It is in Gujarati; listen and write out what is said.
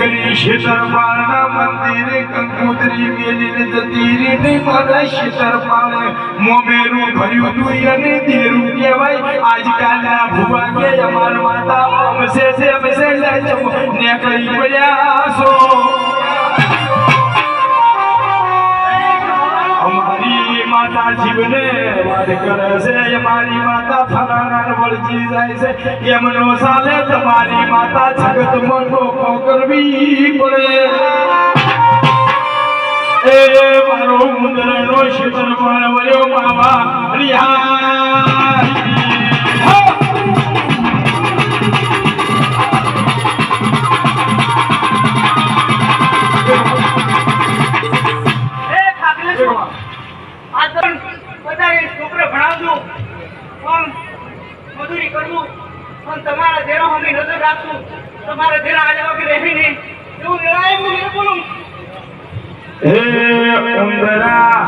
मेरी शीतरपालना मंदिर कंकोत्री मेली जतीरी ने मारा शीतरपाल मोमेरू भर्યું તું અને દેરું કહેવાય આજકાલના ભુવા કે અમાર માતા અમસે જાય ને કઈ પડ્યા છો અમારી માતા જીવને વાત કરે છે અમારી માતા ફલાણા વળજી જાય છે એમનો સાલે તમારી માતા જગતમાં ટોકો કરવી પડે એ મારો મુંદરનો શીતળ પણ વળ્યો બાબા રિહાઈ મજૂરી કરવું પણ તમારા દેરો અમે નજર રાખશું તમારા દેરા આજા વગર રહી નહીં એવું નિરાય હું બોલું હે ઉંદરા